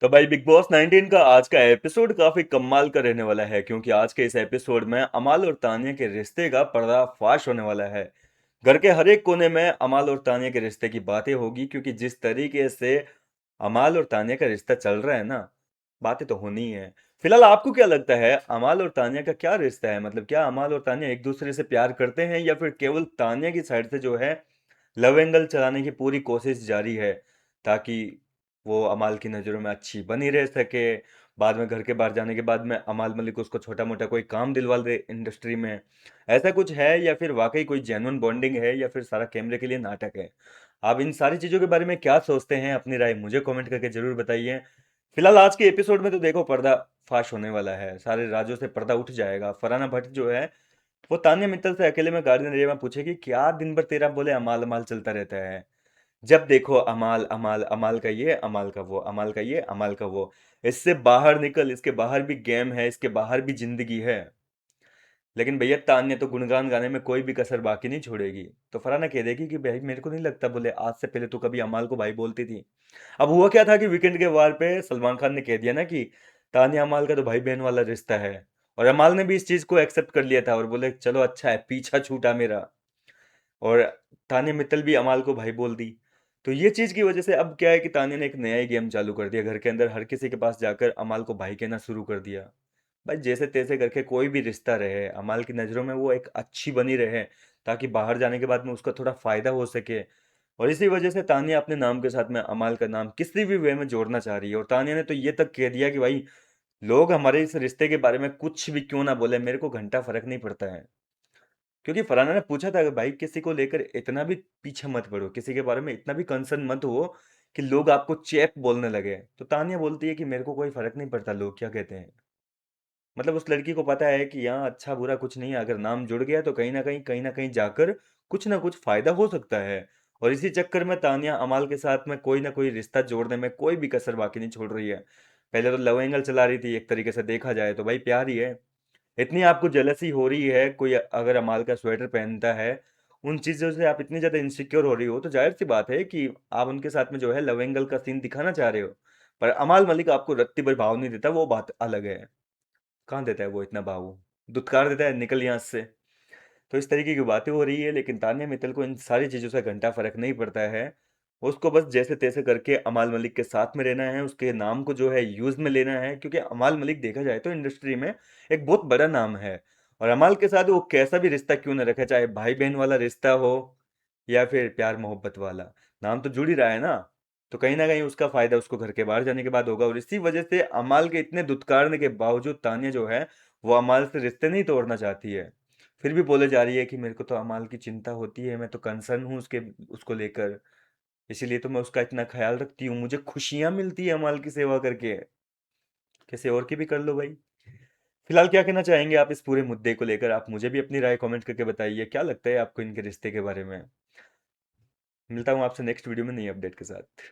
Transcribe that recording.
तो भाई big boss 19 का आज का एपिसोड काफी कमाल का रहने वाला है क्योंकि आज के इस एपिसोड में अमाल और तानिया के रिश्ते का पर्दाफाश होने वाला है। घर के हर एक कोने में अमाल और तानिया के रिश्ते की बातें होगी क्योंकि जिस तरीके से अमाल और तानिया का रिश्ता चल रहा है ना, बातें तो होनी ही है। फिलहाल आपको क्या लगता है अमाल और तानिया का क्या रिश्ता है? मतलब क्या अमाल और तानिया एक दूसरे से प्यार करते हैं या फिर केवल तानिया की साइड से जो है लव एंगल चलाने की पूरी कोशिश जारी है ताकि वो अमाल की नज़रों में अच्छी बनी रह सके। बाद में घर के बाहर जाने के बाद में अमाल मलिक उसको छोटा मोटा कोई काम दिलवा दे इंडस्ट्री में। ऐसा कुछ है या फिर वाकई कोई जेन्युइन बॉन्डिंग है या फिर सारा कैमरे के लिए नाटक है? आप इन सारी चीज़ों के बारे में क्या सोचते हैं? अपनी राय मुझे कमेंट करके जरूर बताइए। फिलहाल आज के एपिसोड में तो देखो पर्दा फाश होने वाला है, सारे राजों से पर्दा उठ जाएगा। फरहाना भट्ट जो है वो तान्या मित्तल से अकेले में गार्डन एरिया में पूछेगी क्या दिन भर तेरा बोले अमाल अमाल चलता रहता है। जब देखो अमाल अमाल, अमाल का ये अमाल का वो, अमाल का ये अमाल का वो। इससे बाहर निकल, इसके बाहर भी गेम है, इसके बाहर भी जिंदगी है। लेकिन भैया तान्या तो गुणगान गाने में कोई भी कसर बाकी नहीं छोड़ेगी। तो फरहाना कह देगी कि भाई मेरे को नहीं लगता बोले आज से पहले तो कभी अमाल को भाई बोलती थी। अब हुआ क्या था कि वीकेंड के वार पे सलमान खान ने कह दिया ना कि तान्या अमाल का तो भाई बहन वाला रिश्ता है। और अमाल ने भी इस चीज को एक्सेप्ट कर लिया था और बोले चलो अच्छा है, पीछा छूटा मेरा। और तान्या मित्तल भी अमाल को भाई बोल दी। तो ये चीज की वजह से अब क्या है कि तान्या ने एक नया ही गेम चालू कर दिया, घर के अंदर हर किसी के पास जाकर अमाल को भाई कहना शुरू कर दिया। भाई जैसे तैसे करके कोई भी रिश्ता रहे, अमाल की नज़रों में वो एक अच्छी बनी रहे, ताकि बाहर जाने के बाद में उसका थोड़ा फायदा हो सके। और इसी वजह से तानिया अपने नाम के साथ में अमाल का नाम किसी भी वे में जोड़ना चाह रही है। और तानिया ने तो ये तक कह दिया कि भाई लोग हमारे इस रिश्ते के बारे में कुछ भी क्यों ना बोले, मेरे को घंटा फर्क नहीं पड़ता है। क्योंकि फरहाना ने पूछा था कि भाई किसी को लेकर इतना भी पीछे मत पड़ो, किसी के बारे में इतना भी कंसर्न मत हो कि लोग आपको चैप बोलने लगे। तो तानिया बोलती है कि मेरे को कोई फर्क नहीं पड़ता लोग क्या कहते हैं। मतलब उस लड़की को पता है कि यहाँ अच्छा बुरा कुछ नहीं है, अगर नाम जुड़ गया तो कहीं ना कहीं जाकर कुछ ना कुछ फायदा हो सकता है। और इसी चक्कर में तानिया अमाल के साथ में कोई ना कोई रिश्ता जोड़ने में कोई भी कसर बाकी नहीं छोड़ रही है। पहले तो लव एंगल चला रही थी, एक तरीके से देखा जाए तो भाई प्यार ही है। इतनी आपको जेलसी हो रही है, कोई अगर अमाल का स्वेटर पहनता है, उन चीज़ों से आप इतनी ज़्यादा इनसिक्योर हो रही हो, तो जाहिर सी बात है कि आप उनके साथ में जो है लव एंगल का सीन दिखाना चाह रहे हो। पर अमाल मलिक आपको रत्ती भर भाव नहीं देता, वो बात अलग है। कहाँ देता है वो इतना भाव? दुत्कार देता है निकल यहाँ से। तो इस तरीके की बातें हो रही है, लेकिन तान्या मित्तल को इन सारी चीज़ों से घंटा फर्क नहीं पड़ता है। उसको बस जैसे तैसे करके अमाल मलिक के साथ में रहना है, उसके नाम को जो है यूज़ में लेना है, क्योंकि अमाल मलिक देखा जाए तो इंडस्ट्री में एक बहुत बड़ा नाम है। और अमाल के साथ वो कैसा भी रिश्ता क्यों ना रखे, चाहे भाई बहन वाला रिश्ता हो या फिर प्यार मोहब्बत वाला, नाम तो जुड़ ही रहा है ना। तो कहीं ना कहीं उसका फायदा उसको घर के बाहर जाने के बाद होगा। और इसी वजह से अमाल के इतने दुत्कारने के बावजूद तान्या जो है वो अमाल से रिश्ते नहीं तोड़ना चाहती है। फिर भी बोले जा रही है कि मेरे को तो अमाल की चिंता होती है, मैं तो कंसर्न हूँ उसके उसको लेकर, इसीलिए तो मैं उसका इतना ख्याल रखती हूँ, मुझे खुशियाँ मिलती है अमाल की सेवा करके। किसी और की भी कर लो भाई। फिलहाल क्या कहना चाहेंगे आप इस पूरे मुद्दे को लेकर? आप मुझे भी अपनी राय कमेंट करके बताइए, क्या लगता है आपको इनके रिश्ते के बारे में। मिलता हूँ आपसे नेक्स्ट वीडियो में नई अपडेट के साथ।